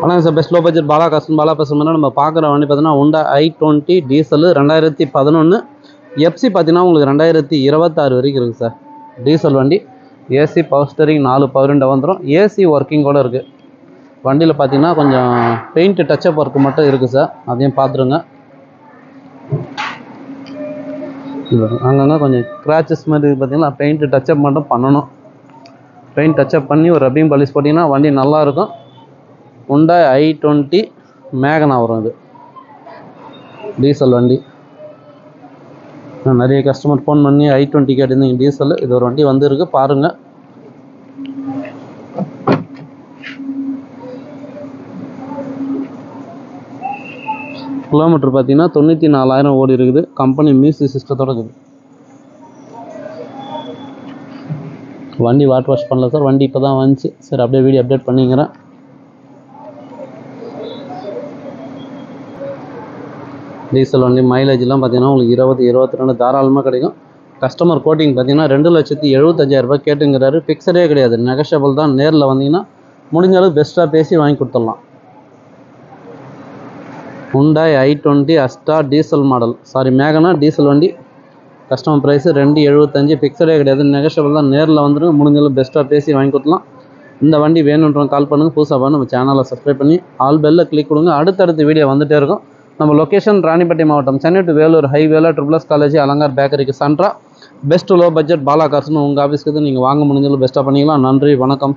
வணக்கம் sir. Best low budget Bala பேசுகிறோம்னா நம்ம பார்க்குற வண்டி பார்த்தீங்கன்னா Honda i20 டீசல் 2011 எஃப்சி பார்த்தீங்கன்னா உங்களுக்கு 2026 வரைக்கும் இருக்குது சார். டீசல் வண்டி, AC power steering 4 power window வந்துடும். ஏசி ஒர்க்கிங் கூட இருக்குது. வண்டியில் பார்த்தீங்கன்னா கொஞ்சம் பெயிண்ட் டச்சப் ஒர்க் மட்டும் இருக்குது சார், அதையும் பார்த்துருங்க. அங்கங்கே கொஞ்சம் ஸ்க்ராச்சஸ் மாதிரி பார்த்தீங்கன்னா பெயிண்ட் டச்சப் மட்டும் பண்ணணும். பெயிண்ட் டச்சப் பண்ணி ஒரு ரப்பிங் பாலிஷ் போட்டிங்கன்னா வண்டி நல்லாயிருக்கும். Honda i20 மேகனா வரும். இது டீசல் வண்டி. நிறைய கஸ்டமர் ஃபோன் பண்ணி i20 கேட்டிருந்தீங்க டீசல். இது ஒரு வண்டி வந்துருக்கு, பாருங்கள். கிலோமீட்டர் பார்த்தீங்கன்னா 94,000 ஓடி இருக்குது. கம்பெனி மியூசிக் சிஸ்டத்தோடு இருக்குது. வண்டி வாட்டர் வாஷ் பண்ணல சார், வண்டி இப்போ தான் வந்துச்சு. சரி, அப்படியே வீடியோ அப்டேட் பண்ணிக்கிறேன். டீசல் வண்டி மைலேஜ்லாம் பார்த்தீங்கன்னா உங்களுக்கு 20-22 தாராளமாக கிடைக்கும். கஸ்டமர் கோட்டிங் பார்த்தீங்கன்னா 2,75,000 கேட்டுங்கிறாரு. ஃபிக்ஸடே கிடையாது, நெகஷியபிள் தான். நேரில் வந்தீங்கன்னா முடிஞ்ச அளவு பெஸ்ட்டாக பேசி வாங்கி கொடுத்துடலாம். Honda i20 அஸ்டா diesel model, மேகனா diesel வண்டி. கஸ்டமர் ப்ரைஸு 2,75, ஃபிக்ஸடே கிடையாது, நெகஷியபிள் தான். நேரில் வந்துடும், முடிஞ்ச அளவு பெஸ்ட்டாக பேசி வாங்கி கொடுத்துலாம். இந்த வண்டி வேணுன்றவங்க கால் பண்ணுங்கள். புதுசாக பண்ணி நம்ம சேனலை சப்ஸ்கிரைப் பண்ணி ஆல் பெல்ல கிளிக் கொடுங்க. அடுத்தடுத்த வீடியோ வந்துகிட்டே இருக்கும். நம்ம லொக்கேஷன் ராணிப்பேட்டை மாவட்டம், சென்னை டு வேலூர் ஹைவேல SSS காலேஜ் அலங்கார் பேக்கரிக்கு சென்ட்ரா. பெஸ்ட் லோ பட்ஜெட் பாலா கார்ஸ்னு உங்கள் ஆஃபீஸ்க்கு நீங்கள் வாங்க முடிஞ்சளவு பெஸ்ட்டாக பண்ணிக்கலாம். நன்றி, வணக்கம்.